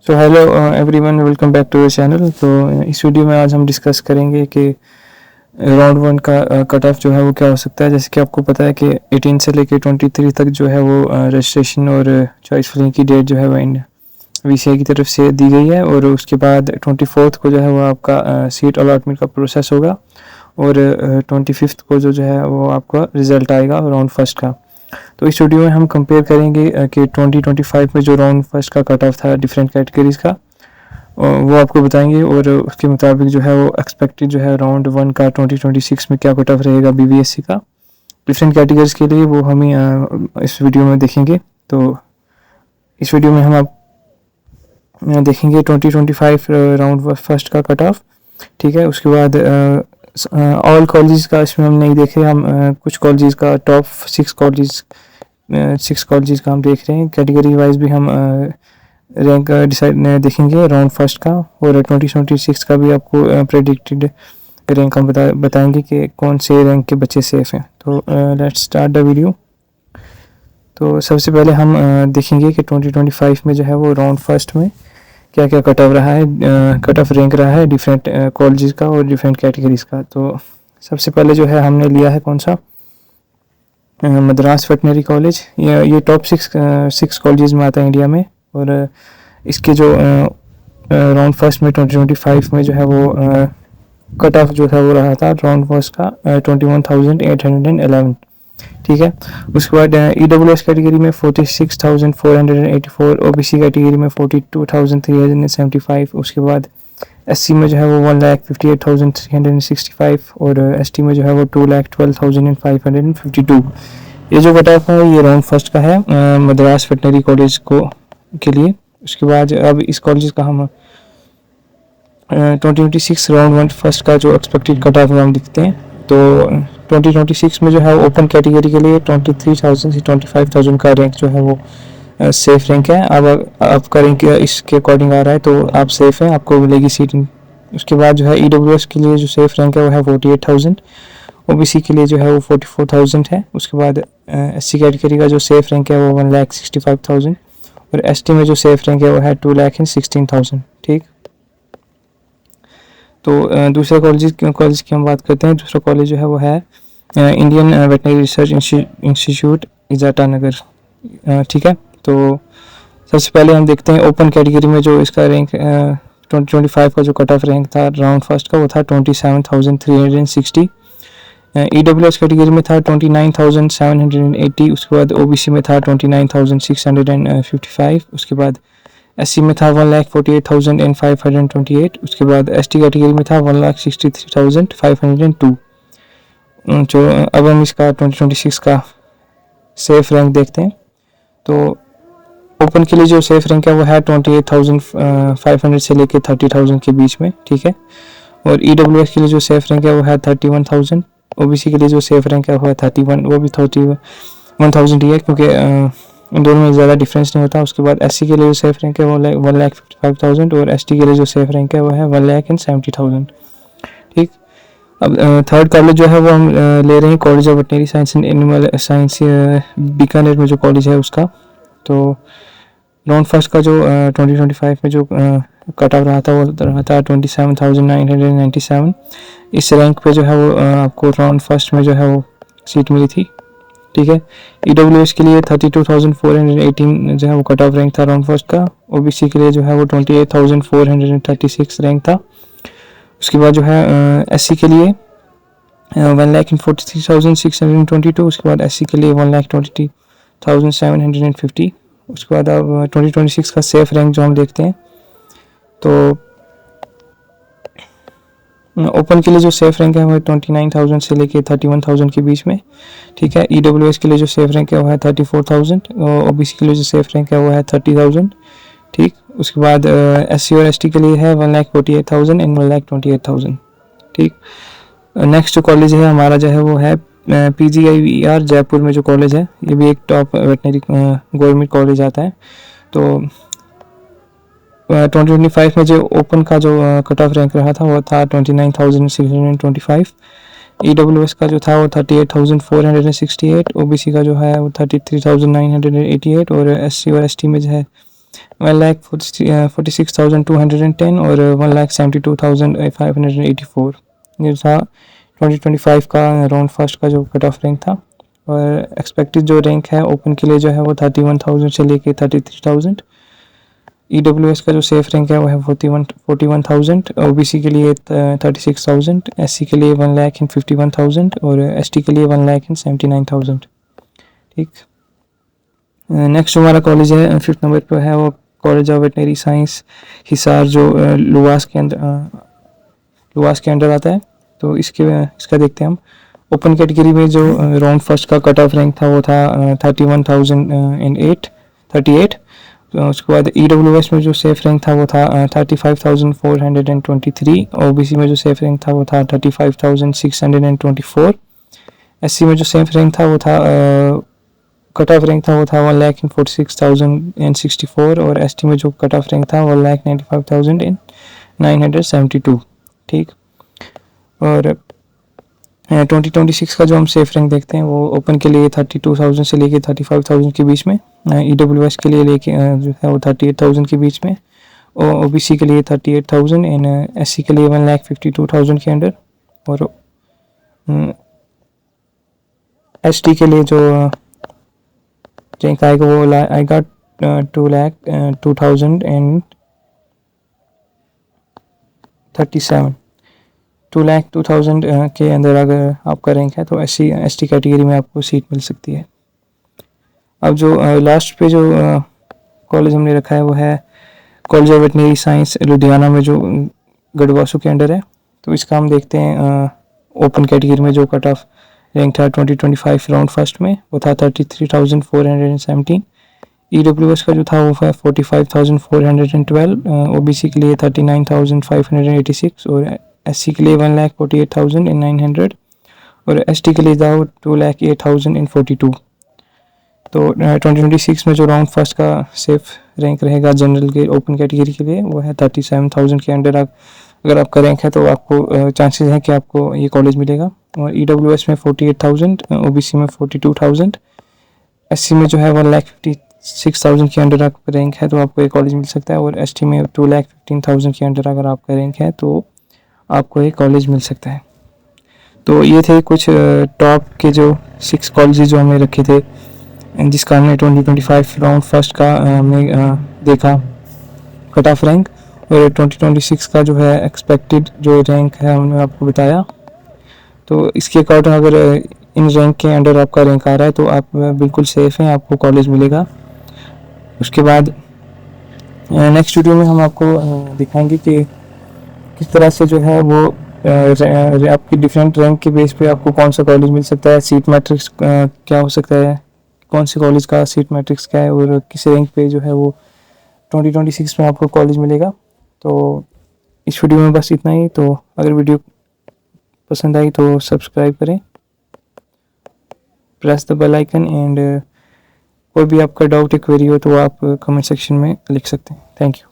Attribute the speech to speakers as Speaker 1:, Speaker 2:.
Speaker 1: So hello everyone, welcome back to the channel. तो इस video में आज हम डिस्कस करेंगे कि राउंड वन का कट ऑफ जो है वो क्या हो सकता है। जैसे कि आपको पता है कि 18 से लेकर 23 तक जो है वो रजिस्ट्रेशन और चॉइस फिलिंग की डेट जो है वो VCI की तरफ से दी गई है, और उसके बाद 24 को जो है वो आपका सीट अलॉटमेंट का प्रोसेस होगा, और 25 को जो है वो आपका रिज़ल्ट आएगा राउंड फर्स्ट का। तो इस वीडियो में हम कंपेयर करेंगे कि 2025 में जो राउंड फर्स्ट का कट ऑफ था डिफरेंट कैटेगरीज़ का, वो आपको बताएंगे, और उसके मुताबिक जो है वो एक्सपेक्टेड जो है राउंड वन का 2026 में क्या कट ऑफ रहेगा BBSC का डिफरेंट कैटेगरीज के लिए, वो हम इस वीडियो में देखेंगे। तो इस वीडियो में हम आप देखेंगे 2025 राउंड फर्स्ट का कट ऑफ, ठीक है। उसके बाद ऑल कॉलेजेस का इसमें हम नहीं देख रहे, हम कुछ कॉलेजेस का टॉप 6 कॉलेजेस का हम देख रहे हैं। कैटेगरी वाइज भी हम रैंक डिसाइड देखेंगे राउंड फर्स्ट का, और 2026 का भी आपको प्रेडिक्टेड रैंक हम बताएंगे कि कौन से रैंक के बच्चे सेफ हैं। तो लेट्स स्टार्ट द वीडियो। तो सबसे पहले हम देखेंगे कि 2025 में जो है वो राउंड फर्स्ट में क्या क्या कट ऑफ रहा है, कट ऑफ रैंक रहा है डिफरेंट कॉलेजेस का और डिफरेंट कैटेगरीज का। तो सबसे पहले जो है हमने लिया है कौन सा, मद्रास वेटनरी कॉलेज। ये टॉप 6 कॉलेजेस में आता है इंडिया में, और इसके जो राउंड फर्स्ट में 2025 में जो है वो कट ऑफ जो था वो रहा था राउंड फर्स्ट का 21,811, ठीक है। उसके बाद EWS कैटेगरी में 46,484, OBC कैटेगरी में 42,375, उसके बाद SC में जो है वो 1,58,365, और ST में जो है वो 2,12,552। ये जो कट ऑफ है ये राउंड फर्स्ट का है मद्रास वेटनरी कॉलेज को के लिए। उसके बाद अब इस कॉलेज का हम 2026 राउंड वन फर्स्ट का जो एक्सपेक्टेड कट ऑफ हम दिखते हैं। तो 2026 में जो है ओपन कैटेगरी के लिए 23,000 से 25,000 का रैंक जो है वो सेफ रैंक है। अब आपका रैंक इसके अकॉर्डिंग आ रहा है तो आप सेफ हैं, आपको मिलेगी सीट। उसके बाद जो है EWS के लिए जो सेफ रैंक है वो है 48,000, OBC के लिए जो है वो 44,000 है। उसके बाद SC कैटेगरी का जो सेफ रैंक है वो 1,65,000, और ST में जो सेफ रैंक है वो है 2,16,000, ठीक। तो दूसरे कॉलेज की हम बात करते हैं। दूसरा कॉलेज जो है वो है इंडियन वेटनरी रिसर्च इंस्टीट्यूट इजाटा नगर, ठीक है। तो सबसे पहले हम देखते हैं ओपन कैटेगरी में जो इसका रैंक 2025 का जो कट ऑफ रैंक था राउंड फर्स्ट का वो था 27,360। EWS कैटेगरी में था 29,780, उसके बाद OBC में था 29,655, उसके बाद SC में था 1,48,528, उसके बाद ST कैटेगरी में था 1,63,502। जो अब हम इसका 2026 का सेफ रैंक देखते हैं। तो ओपन के लिए जो सेफ रैंक है वो है 28,500 से लेकर 30,000 के बीच में, ठीक है। और EWS के लिए जो सेफ रैंक है वो है 31,000, OBC के लिए जो सेफ रैंक है वो है 31, वो भी 31,000 ही है क्योंकि इन दोनों में ज़्यादा डिफरेंस नहीं होता। उसके बाद SC के लिए जो सेफ रैंक है वो 1,55,000, और ST के लिए जो सेफ रैंक है वो है 1,70,000, ठीक। अब थर्ड कॉलेज जो है वो हम ले रहे हैं college of veterinary science and animal science Bikaner में जो कॉलेज है उसका। तो राउंड फर्स्ट का जो 2025 में जो कट ऑफ रहा था वो रहा था 27,997। इस रैंक पे जो है वो आपको राउंड फर्स्ट में जो है वो सीट मिली थी, ठीक है। EWS के लिए 32,418 जो है वो कट ऑफ रैंक था राउंड फर्स्ट का। OBC के लिए जो है वो 28,436 रैंक था। उसके बाद जो है SC के लिए 1,43,622, उसके बाद SC के लिए 1,20,750। उसके बाद अब 2026 का सेफ रैंक जो हम देखते हैं, तो ओपन के लिए जो सेफ रैंक है वो 29,000 से लेके 31,000 के बीच में, ठीक है। EWS के लिए जो सेफ रैंक है वो है 34,000, और OBC के लिए जो सेफ रैंक है वो है 30,000, ठीक। उसके बाद SC और ST के लिए है 1,48,000 एंड 1,28,000, ठीक। नेक्स्ट जो कॉलेज है हमारा जो है वो है PGIVER जयपुर में जो कॉलेज है, ये भी एक टॉप वेटनरी गवर्नमेंट कॉलेज आता है। तो 2025 में जो ओपन का जो कट ऑफ रैंक रहा था वो था 29,625। EWS का जो था वो 38,468, OBC का जो है वो 33,988, और SC और ST में जो है 1,46,210 और 1,72,584। ये था 2025 का राउंड फर्स्ट का जो कट ऑफ रैंक था। और एक्सपेक्टेड जो रैंक है ओपन के लिए जो है वो 31,000 से लेके 33,000। EWS का जो सेफ रैंक है वो है 41,000। OBC के लिए 36,000, SC के लिए 1,51,000 और ST के लिए 1,79,000। ठीक। नेक्स्ट जो हमारा कॉलेज है 5th नंबर पर है वो college of veterinary science Hisar, जो लुवास के अंडर आता है। तो इसका देखते हैं हम। ओपन कैटेगरी में जो राउंड फर्स्ट का कट ऑफ रैंक था वो था 31,038। उसके बाद EWS में जो सेफ रैंक था वो था 35,423। OBC में जो सेफ रैंक था वो था 35,624। SC में जो सेफ रैंक था वो था कट ऑफ रैंक था वो था 1,46,064 और ST में जो कट ऑफ रैंक था 1,95,972। ठीक। और 2026 का जो हम सेफ रैंक देखते हैं वो ओपन के लिए 32,000 से लेके 35,000 के बीच में, EWS के लिए लेके जो है वो 38,000 के बीच में, और OBC के लिए 38,000 एंड SC के लिए 1,52,000 के अंडर, और ST के लिए जो रैंक आएगा वो आएगा 2,02,037। 2,02,000 के अंदर अगर आपका रैंक है तो ST कैटेगरी में आपको सीट मिल सकती है। अब जो लास्ट पे जो कॉलेज हमने रखा है वो है college of veterinary science Ludhiana में, जो गढ़वासू के अंडर है। तो इसका हम देखते हैं ओपन कैटेगरी में जो कट ऑफ रैंक था 2025 राउंड फर्स्ट में वो था 33,417। EWS का जो था वो 45,412। OBC के लिए 39,586 और SC के लिए 1,48,900 और ST के लिए था 2,08,042। तो 2026 में जो राउंड फर्स्ट का सेफ रैंक रहेगा जनरल के ओपन कैटेगरी के लिए वो है 37,000 के अंडर। अगर आपका रैंक है तो आपको चांसेस हैं कि आपको ये कॉलेज मिलेगा। और EWS में 48,000, OBC में 42,000, SC में जो है 1,56,000 के अंडर आपका रैंक है तो आपको ये कॉलेज मिल सकता है, और ST में 2,15,000 के अंडर अगर आपका रैंक है तो आपको ये कॉलेज मिल सकता है। तो ये थे कुछ टॉप के जो 6 कॉलेजेस जो हमने रखे थे, जिसका हमने 2025 राउंड फर्स्ट का हमने देखा कट ऑफ रैंक, और 2026 का जो है एक्सपेक्टेड जो रैंक है हमने आपको बताया। तो इसके अकॉर्डिंग अगर इन रैंक के अंडर आपका रैंक आ रहा है तो आप बिल्कुल सेफ हैं, आपको कॉलेज मिलेगा। उसके बाद नेक्स्ट वीडियो में हम आपको दिखाएंगे कि किस तरह से जो है वो आपकी डिफरेंट रैंक के बेस पे आपको कौन सा कॉलेज मिल सकता है, सीट मैट्रिक्स क्या हो सकता है, कौन से कॉलेज का सीट मैट्रिक्स क्या है, और किस रैंक पे जो है वो 2026 में आपको कॉलेज मिलेगा। तो इस वीडियो में बस इतना ही। तो अगर वीडियो पसंद आई तो सब्सक्राइब करें, press the bell icon, and कोई भी आपका डाउट या क्वेरी हो तो आप कमेंट सेक्शन में लिख सकते हैं। Thank you.